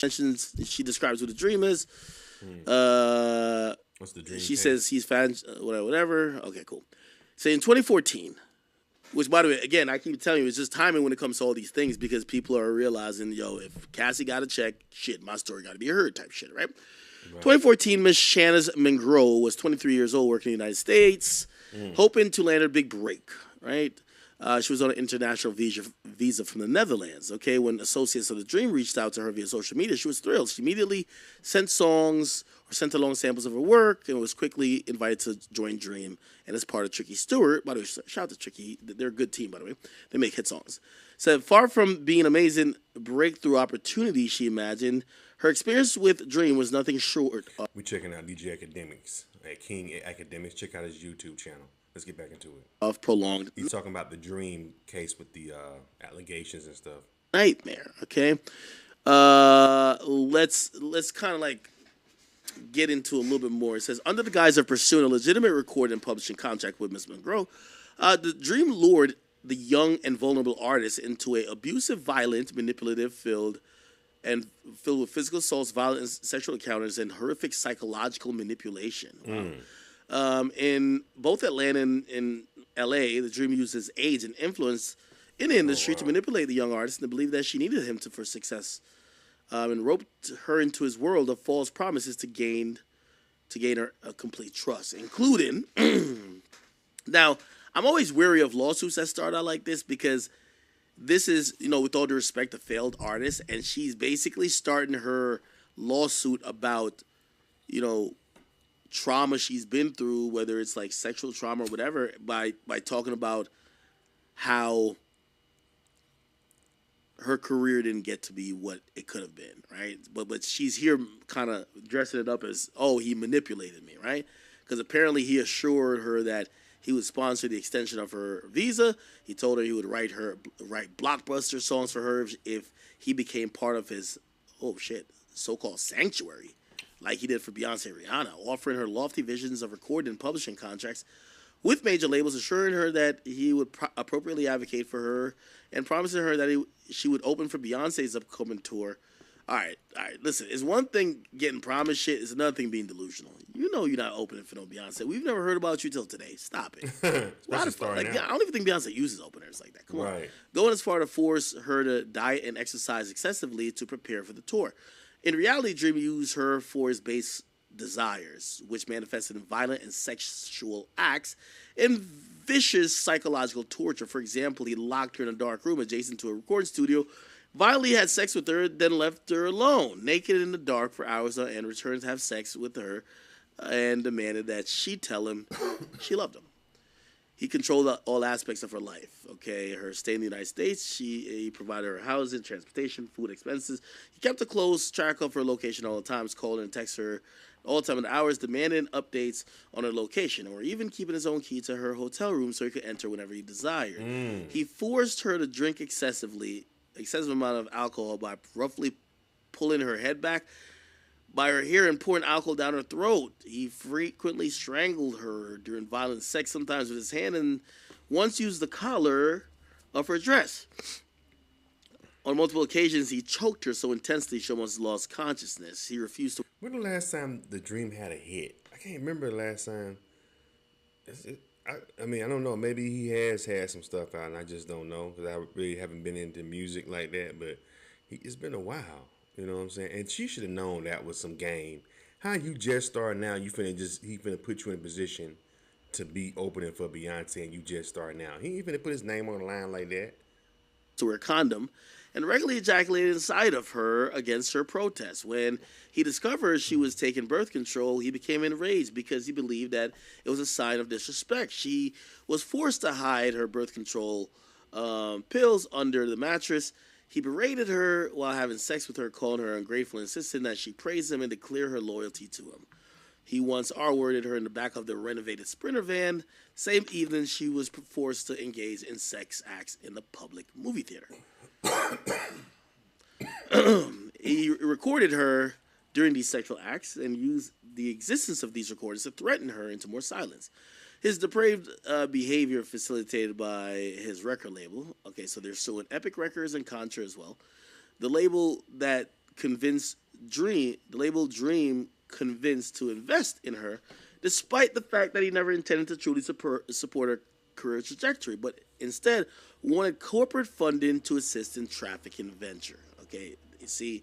mentions she describes what a dream is. Hmm. What's the dream She case? says he's fans, whatever, whatever. Okay, cool. So in 2014, which by the way, again, I keep telling you, it's just timing when it comes to all these things because people are realizing, yo, if Cassie got a check, shit, my story got to be heard, type shit, right? Right. 2014, Miss Shannon Monroe was 23 years old, working in the United States, hoping to land her big break, right? She was on an international visa from the Netherlands. Okay, when associates of the Dream reached out to her via social media, she was thrilled. She immediately sent songs or sent along samples of her work and was quickly invited to join Dream and as part of Tricky Stewart. By the way, shout out to Tricky. They're a good team, by the way. They make hit songs. Said, far from being an amazing breakthrough opportunity, she imagined, her experience with Dream was nothing short We checking out DJ Academics at King Academics. Check out his YouTube channel. Let's get back into it. of prolonged He's talking about the dream case with the allegations and stuff. nightmare. Okay, let's kind of like get into a little bit more. It says, under the guise of pursuing a legitimate recording and publishing contract with Miss Monroe, the Dream lured the young and vulnerable artist into a abusive, violent, manipulative, filled with physical assaults, violent sexual encounters, and horrific psychological manipulation. Wow. In both Atlanta and in L.A., the Dream used his age and influence in the industry to manipulate the young artist and to believe that she needed him for success, and roped her into his world of false promises to gain her a complete trust, including. Now, I'm always wary of lawsuits that start out like this because this is, with all due respect, a failed artist, and she's basically starting her lawsuit about, trauma she's been through, whether it's like sexual trauma or whatever, by talking about how her career didn't get to be what it could have been, right? But she's here kind of dressing it up as, oh, he manipulated me, right? Because apparently he assured her that he would sponsor the extension of her visa. He told her he would write blockbuster songs for her if he became part of his, so-called sanctuary, like he did for Beyonce and Rihanna, offering her lofty visions of recording and publishing contracts with major labels, assuring her that he would appropriately advocate for her, and promising her that she would open for Beyonce's upcoming tour. All right. Listen, it's one thing getting promised shit. It's another thing being delusional. You know you're not opening for no Beyonce. We've never heard about you till today. Stop it. Why the fuck? I don't even think Beyonce uses openers like that. Come on. Going as far to force her to diet and exercise excessively to prepare for the tour. In reality, Dream used her for his base desires, which manifested in violent and sexual acts and vicious psychological torture. For example, he locked her in a dark room adjacent to a recording studio, violently had sex with her, then left her alone, naked in the dark for hours on end, returned to have sex with her, and demanded that she tell him she loved him. He controlled all aspects of her life, okay? Her stay in the United States, he provided her housing, transportation, food expenses. He kept a close track of her location all the time, calling and texting her all the time in hours, demanding updates on her location, or even keeping his own key to her hotel room so he could enter whenever he desired. He forced her to drink excessive amount of alcohol by roughly pulling her head back by her hair and pouring alcohol down her throat. He frequently strangled her during violent sex, sometimes with his hand, and once used the collar of her dress. On multiple occasions, he choked her so intensely she almost lost consciousness. He refused to. When the last time the Dream had a hit? I can't remember the last time. I mean, I don't know. Maybe he has had some stuff out, and I just don't know because I really haven't been into music like that. But it's been a while. You know what I'm saying? And she should have known that was some game. How you just start now? He finna put you in a position to be opening for Beyonce, and you just start now. He ain't finna put his name on the line like that. To wear a condom and regularly ejaculated inside of her against her protest. When he discovered she was taking birth control, he became enraged because he believed that it was a sign of disrespect. She was forced to hide her birth control pills under the mattress. He berated her while having sex with her, calling her ungrateful, insisting that she praise him and declare her loyalty to him. He once R-worded her in the back of the renovated Sprinter van. Same evening, she was forced to engage in sex acts in the public movie theater. He recorded her during these sexual acts and used the existence of these recordings to threaten her into more silence. His depraved behavior facilitated by his record label. Okay, so they're suing Epic Records and Contra as well. The label that convinced the label Dream convinced to invest in her, despite the fact that he never intended to truly support her career trajectory, but instead wanted corporate funding to assist in trafficking venture. Okay, you see,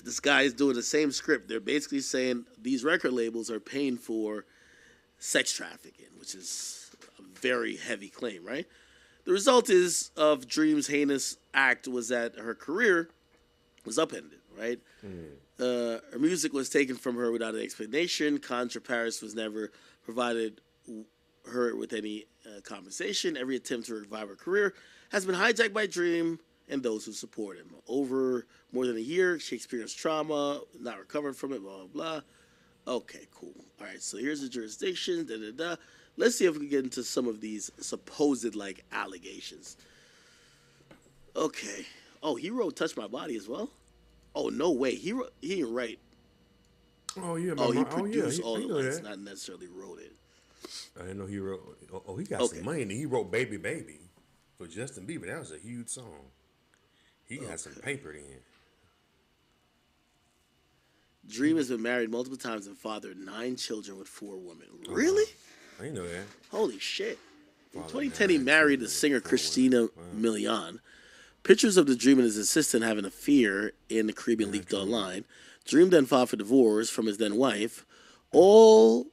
this guy is doing the same script. They're basically saying these record labels are paying for sex trafficking, which is a very heavy claim, right? The result is of Dream's heinous act was that her career was upended, right? Her music was taken from her without an explanation. Contra Paris was never provided her with any compensation. Every attempt to revive her career has been hijacked by Dream and those who support him. Over more than a year, she experienced trauma, not recovered from it, blah, blah, blah. Okay, cool. All right, so here's the jurisdiction, da-da-da. Let's see if we can get into some of these supposed, like, allegations. Okay. Oh, he wrote Touch My Body as well? Oh, no way. He didn't write. Oh yeah, He produced all the lines, that. not necessarily wrote it. I didn't know he wrote. Oh, he got some money. He wrote "Baby Baby" for Justin Bieber. That was a huge song. He got some paper in. Dream has been married multiple times and fathered 9 children with 4 women. Really? I didn't know that. Holy shit. In Fathered 2010, he 9 married the children singer with 4 Christina women. Milian. Pictures of the Dream and his assistant having an affair in the Caribbean leaked online. Dream then filed for divorce from his then wife, all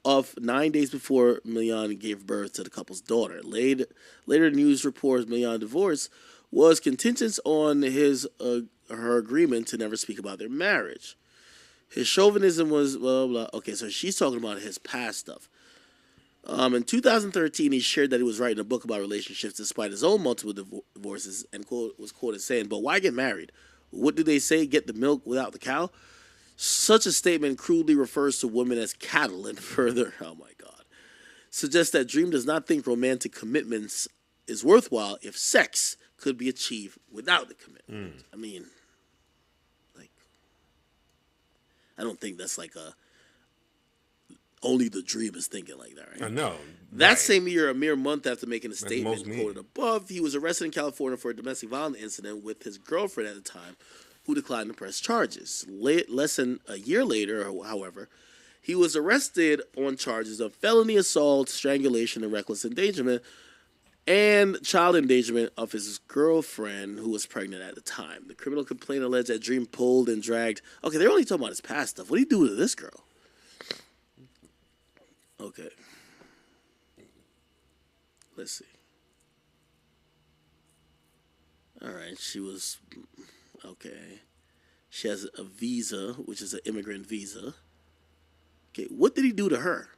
of 9 days before Milian gave birth to the couple's daughter. Later news reports Milian's divorce was contingent on her agreement to never speak about their marriage. His chauvinism was blah, blah, blah. Okay, so she's talking about his past stuff. In 2013, he shared that he was writing a book about relationships despite his own multiple divorces and was quoted saying, "But why get married? What do they say? Get the milk without the cow?" Such a statement crudely refers to women as cattle and further, oh my God, suggests that Dream does not think romantic commitments is worthwhile if sex could be achieved without the commitment. I mean, like, I don't think that's like only the Dream is thinking like that, right? I know. That same year, a mere month after making a statement most men. quoted above, he was arrested in California for a domestic violence incident with his girlfriend at the time, who declined to press charges. Less than a year later, however, he was arrested on charges of felony assault, strangulation, and reckless endangerment, and child endangerment of his girlfriend, who was pregnant at the time. The criminal complaint alleged that Dream pulled and dragged. Okay, they're only talking about his past stuff. What did he do to this girl? Okay. Let's see. All right, she was okay. She has a visa, which is an immigrant visa. Okay, what did he do to her?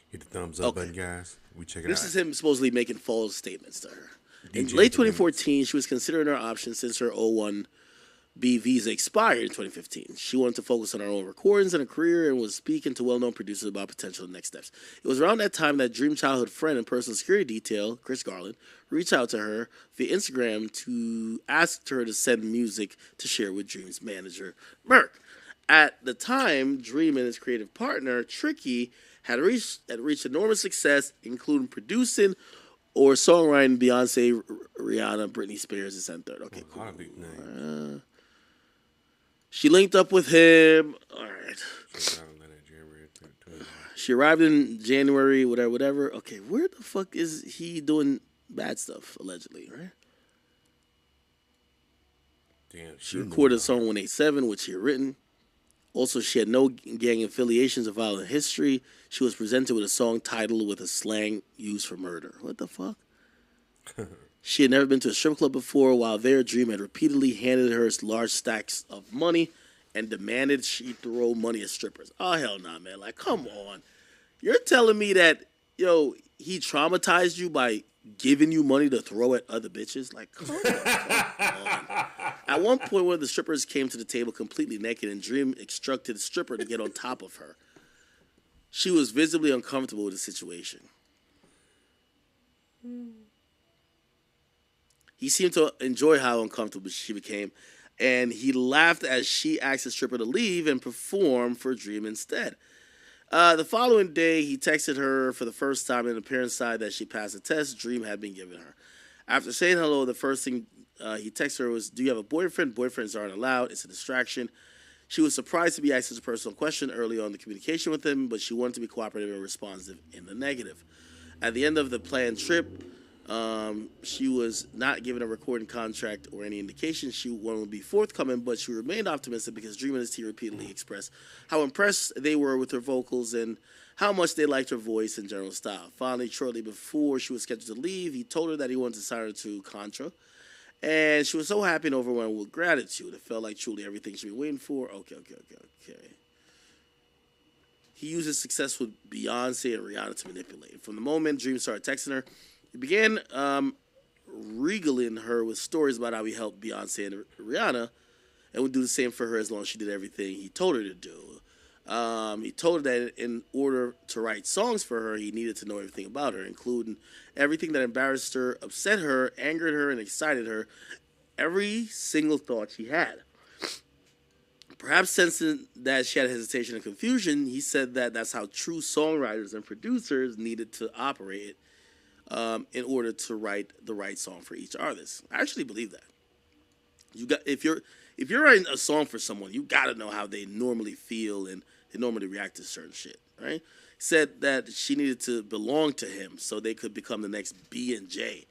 Hit the thumbs up button, guys. We check it out. This is him supposedly making false statements to her. In DJ late 2014, she was considering her options since her O-1B visa expired in 2015. She wanted to focus on her own recordings and her career and was speaking to well-known producers about potential next steps. It was around that time that Dream childhood friend and personal security detail, Chris Garland, reached out to her via Instagram to ask her to send music to share with Dream's manager, Merck. At the time, Dream and his creative partner, Tricky, had reached enormous success, including producing or songwriting Beyonce, Rihanna, Britney Spears, and third. Okay, cool. She linked up with him. All right. She arrived in January, whatever. Okay, where the fuck is he doing bad stuff, allegedly, right? Damn, she recorded a song 187, which she had written. Also, she had no gang affiliations or violent history. She was presented with a song titled with a slang used for murder. What the fuck? She had never been to a strip club before. While there, Dream had repeatedly handed her large stacks of money and demanded she throw money at strippers. Oh, hell nah, man. Like, come on. You're telling me that, he traumatized you by giving you money to throw at other bitches? Like, come on. At one point, one of the strippers came to the table completely naked, and Dream instructed the stripper to get on top of her. She was visibly uncomfortable with the situation. He seemed to enjoy how uncomfortable she became, and he laughed as she asked the stripper to leave and perform for Dream instead. The following day, he texted her for the first time, and the parents' side that she passed the test Dream had been giving her. After saying hello, the first thing he texted her was, "Do you have a boyfriend? Boyfriends aren't allowed. It's a distraction." She was surprised to be asked a personal question early on in the communication with him, but she wanted to be cooperative and responsive in the negative. At the end of the planned trip, she was not given a recording contract or any indication she wanted to be forthcoming, but she remained optimistic because Dream and his team repeatedly expressed how impressed they were with her vocals and how much they liked her voice and general style. Finally, shortly before she was scheduled to leave, he told her that he wanted to sign her to Contra, and she was so happy and overwhelmed with gratitude. It felt like truly everything she'd been waiting for. Okay. He used his success with Beyonce and Rihanna to manipulate. From the moment Dream started texting her, he began regaling her with stories about how he helped Beyonce and Rihanna and would do the same for her as long as she did everything he told her to do. He told her that in order to write songs for her, he needed to know everything about her, including everything that embarrassed her, upset her, angered her, and excited her, every single thought she had. Perhaps sensing that she had hesitation and confusion, he said that that's how true songwriters and producers needed to operate in order to write the right song for each artist. I actually believe that. If you're writing a song for someone, you got to know how they normally feel and they normally react to certain shit, right? He said that she needed to belong to him so they could become the next B and J.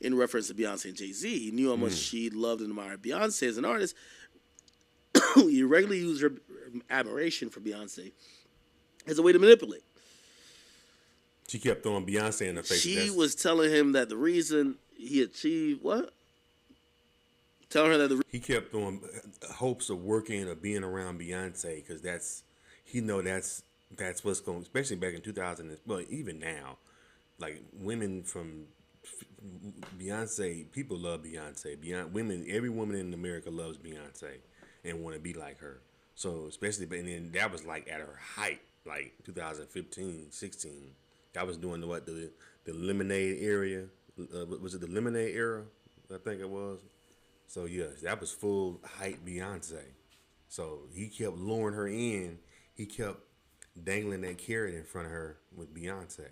In reference to Beyonce and Jay-Z, he knew how much she loved and admired Beyonce as an artist. He regularly used her admiration for Beyonce as a way to manipulate. She kept throwing Beyonce in the face. She was telling him that the reason he achieved what? Telling her that he kept throwing hopes of working or being around Beyonce because that's what's going. Especially back in 2000, well, even now, like women from Beyonce, people love Beyonce. Women, every woman in America loves Beyonce and want to be like her. So especially, and then that was like at her height, like 2015, 16. That was doing the Lemonade area. Was it the Lemonade era? I think it was. So yes, that was full height Beyonce. So he kept luring her in. He kept dangling that carrot in front of her with Beyonce.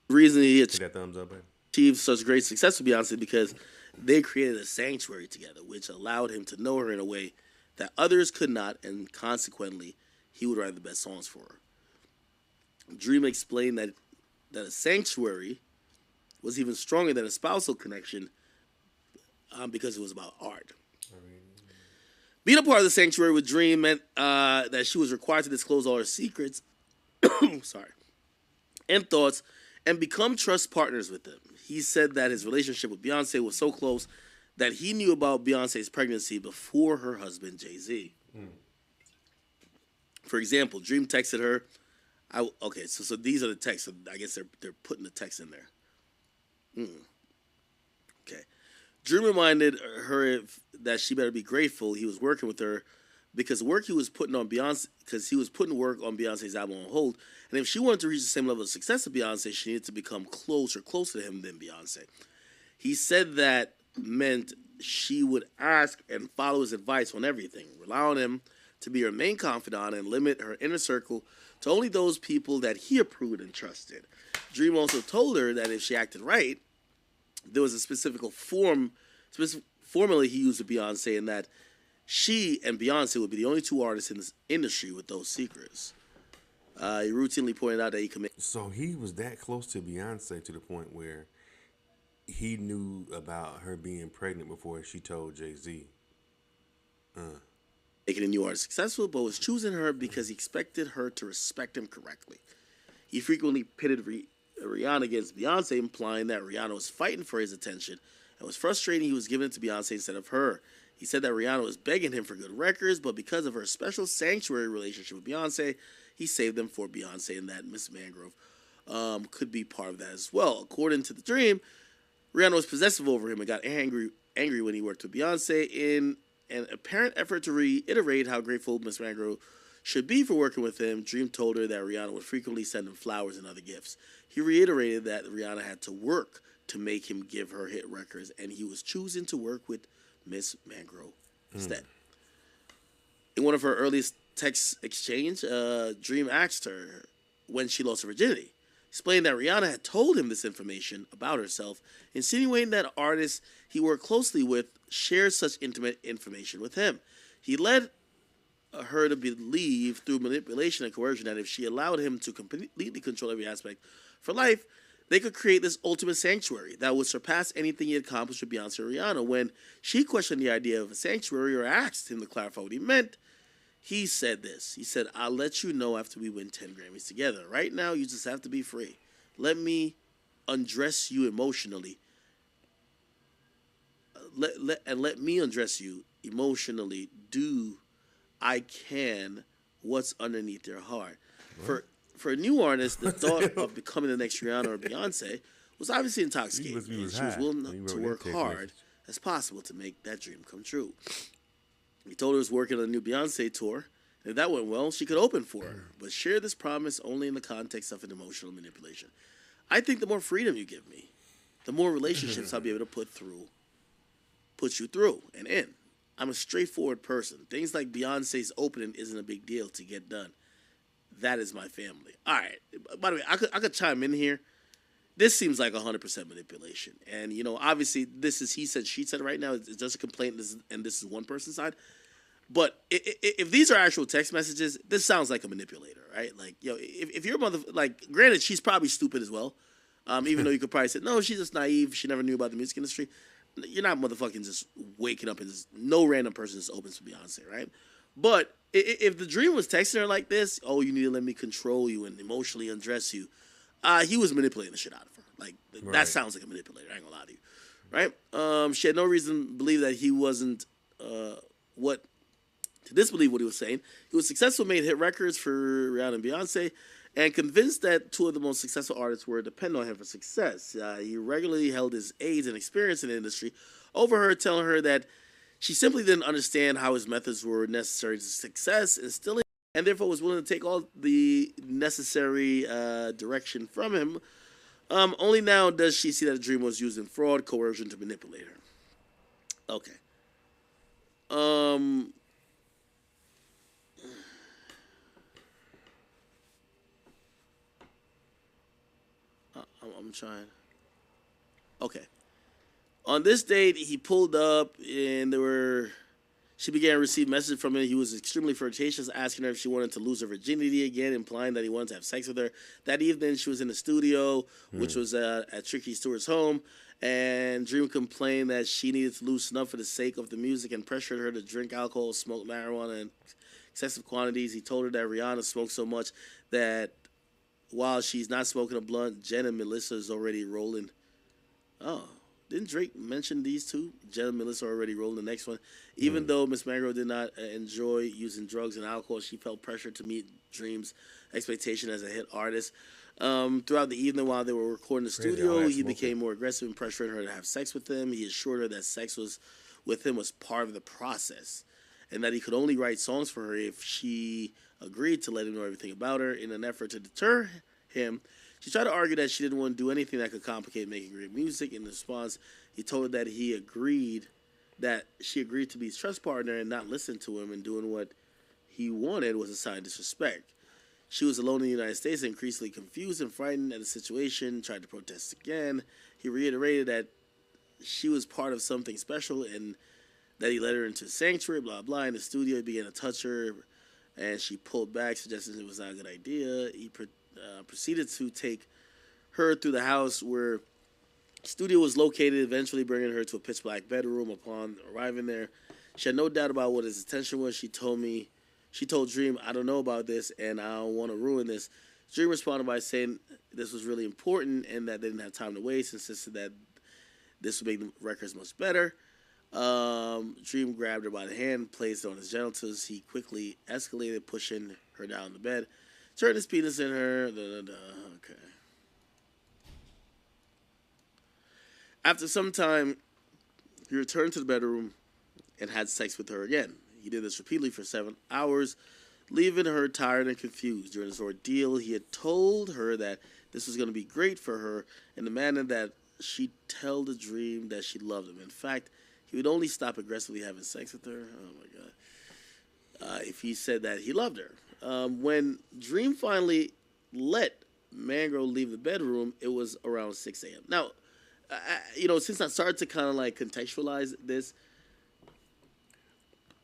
The reason he Put that thumbs up, baby. Achieved such great success with Beyonce because they created a sanctuary together, which allowed him to know her in a way that others could not, and consequently, he would write the best songs for her. Dream explained that a sanctuary was even stronger than a spousal connection because it was about art. Being a part of the sanctuary with Dream meant that she was required to disclose all her secrets, and thoughts, and become trust partners with them. He said that his relationship with Beyonce was so close that he knew about Beyonce's pregnancy before her husband, Jay-Z. For example, Dream texted her, so these are the texts. So I guess they're putting the text in there. Okay. Dream reminded her that she better be grateful he was working with her because work he was putting on Beyonce, because he was putting work on Beyonce's album on hold. And if she wanted to reach the same level of success as Beyonce, she needed to become closer to him than Beyonce. He said that meant she would ask and follow his advice on everything, rely on him to be her main confidant and limit her inner circle to only those people that he approved and trusted. Dream also told her that if she acted right, there was a specific formula he used with Beyonce, and that she and Beyonce would be the only two artists in this industry with those secrets. He routinely pointed out that he committed. So he was that close to Beyonce to the point where he knew about her being pregnant before she told Jay-Z. Making a new artist successful, but was choosing her because he expected her to respect him correctly. He frequently pitted Rihanna against Beyonce, implying that Rihanna was fighting for his attention and was frustrated he was giving it to Beyonce instead of her. He said that Rihanna was begging him for good records, but because of her special sanctuary relationship with Beyonce, he saved them for Beyonce, and that Miss Mangrove could be part of that as well. According to the Dream, Rihanna was possessive over him and got angry when he worked with Beyonce. In an apparent effort to reiterate how grateful Miss Mangrove should be for working with him, Dream told her that Rihanna would frequently send him flowers and other gifts. He reiterated that Rihanna had to work to make him give her hit records, and he was choosing to work with Miss Mangrove instead. In one of her earliest text exchange, Dream asked her when she lost her virginity. explained that Rihanna had told him this information about herself, insinuating that artists he worked closely with shared such intimate information with him. He led her to believe through manipulation and coercion that if she allowed him to completely control every aspect of her life, they could create this ultimate sanctuary that would surpass anything he had accomplished with Beyonce or Rihanna. When she questioned the idea of a sanctuary or asked him to clarify what he meant, he said this. He said, "I'll let you know after we win 10 Grammys together. Right now, you just have to be free. Let me undress you emotionally. Let me undress you emotionally. Do I can what's underneath your heart." For a new artist, the thought of becoming the next Rihanna or Beyonce was obviously intoxicating, and she was willing to work hard as possible to make that dream come true. He told her he was working on a new Beyonce tour, and if that went well, she could open for her, but share this promise only in the context of an emotional manipulation. I think the more freedom you give me, the more relationships I'll be able to put you through and in. I'm a straightforward person. Things like Beyonce's opening isn't a big deal to get done. That is my family. All right. By the way, I could chime in here. This seems like 100% manipulation. And, obviously, this is he said, she said right now. It's just a complaint, and this is one person's side. But if these are actual text messages, this sounds like a manipulator, right? Like, if your mother, like, granted, she's probably stupid as well. Even though you could probably say, no, she's just naive. She never knew about the music industry. You're not motherfucking just waking up and just, no random person just opens for Beyonce, right? But if the dream was texting her like this, oh, you need to let me control you and emotionally undress you, he was manipulating the shit out of her. Like, that sounds like a manipulator. I ain't gonna lie to you, right? She had no reason to believe that he wasn't to disbelieve what he was saying. He was successful, made hit records for Rihanna and Beyonce, and convinced that two of the most successful artists were dependent on him for success. He regularly held his age and experience in the industry over her, telling her that she simply didn't understand how his methods were necessary to success, and therefore was willing to take all the necessary direction from him. Only now does she see that the dream was used in fraud, coercion to manipulate her. Okay. I'm trying. Okay. On this date, he pulled up, and she began to receive messages from him. He was extremely flirtatious, asking her if she wanted to lose her virginity again, implying that he wanted to have sex with her. That evening, she was in the studio, which was at Tricky Stewart's home, and Dream complained that she needed to loosen up for the sake of the music and pressured her to drink alcohol, smoke marijuana in excessive quantities. He told her that Rihanna smoked so much that while she's not smoking a blunt, Jen and Melissa is already rolling. Oh. Didn't Drake mention these two? Jen and Melissa are already rolling the next one. Even though Miss Magro did not enjoy using drugs and alcohol, she felt pressure to meet Dream's expectation as a hit artist. Throughout the evening while they were recording the studio, he became more aggressive and pressuring her to have sex with him. He assured her that sex with him was part of the process and that he could only write songs for her if she agreed to let him know everything about her. In an effort to deter him, she tried to argue that she didn't want to do anything that could complicate making great music. In response, he told her that she agreed to be his trust partner and not listen to him, and doing what he wanted was a sign of disrespect. She was alone in the United States, increasingly confused and frightened at the situation, tried to protest again. He reiterated that she was part of something special and that he led her into a sanctuary, blah, blah. In the studio, he began to touch her, and she pulled back, suggesting it was not a good idea. He proceeded to take her through the house where the studio was located, eventually bringing her to a pitch-black bedroom. Upon arriving there, she had no doubt about what his intention was. She told Dream, "I don't know about this, and I don't want to ruin this." Dream responded by saying this was really important and that they didn't have time to waste, insisted that this would make the records much better. Dream grabbed her by the hand, placed it on his genitals. He quickly escalated, pushing her down the bed. Turned his penis in her. Okay. After some time, he returned to the bedroom and had sex with her again. He did this repeatedly for 7 hours, leaving her tired and confused. During this ordeal, he had told her that this was going to be great for her in the manner that she'd tell the Dream that she loved him. In fact, he would only stop aggressively having sex with her. Oh, my God. If he said that he loved her. When Dream finally let man girl leave the bedroom, it was around 6 a.m. Now, since I started to kind of like contextualize this,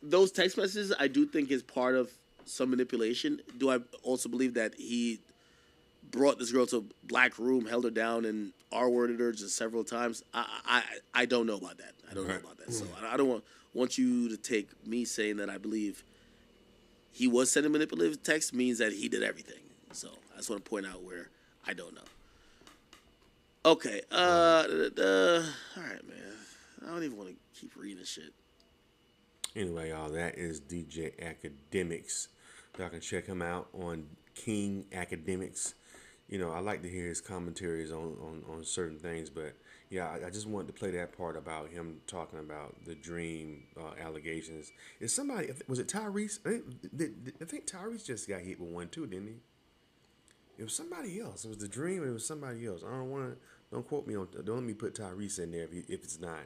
those text messages I do think is part of some manipulation. Do I also believe that he brought this girl to a black room, held her down, and R-worded her just several times? I don't know about that. I don't know about that. So I don't want you to take me saying that I believe he was sending manipulative text means that he did everything. So I just want to point out where I don't know. Okay. All right, man. I don't even want to keep reading this shit. Anyway, y'all, that is DJ Akademiks. Y'all can check him out on King Akademiks. I like to hear his commentaries on certain things, but yeah, I just wanted to play that part about him talking about the dream allegations. Is somebody, was it Tyrese? I think Tyrese just got hit with one too, didn't he? It was somebody else. It was the dream. It was somebody else. Don't quote me on. Don't let me put Tyrese in there if it's not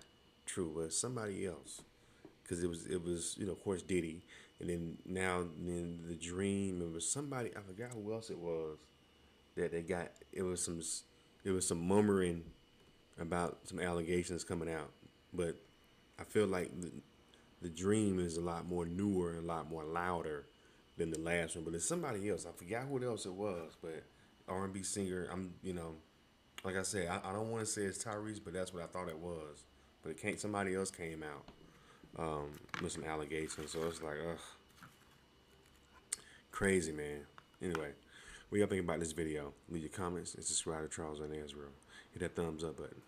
true. But it's somebody else, because it was of course Diddy, and then now in the dream it was somebody. I forgot who else it was that they got. It was some murmuring about some allegations coming out, but I feel like the dream is a lot more newer and a lot more louder than the last one. But it's somebody else. I forgot who else it was, but R&B singer. Like I said, I don't want to say it's Tyrese, but that's what I thought it was. But it can't. Somebody else came out with some allegations, so it's like, ugh, crazy, man. Anyway, what y'all think about this video? Leave your comments and subscribe to Charles and Ezra. Hit that thumbs up button.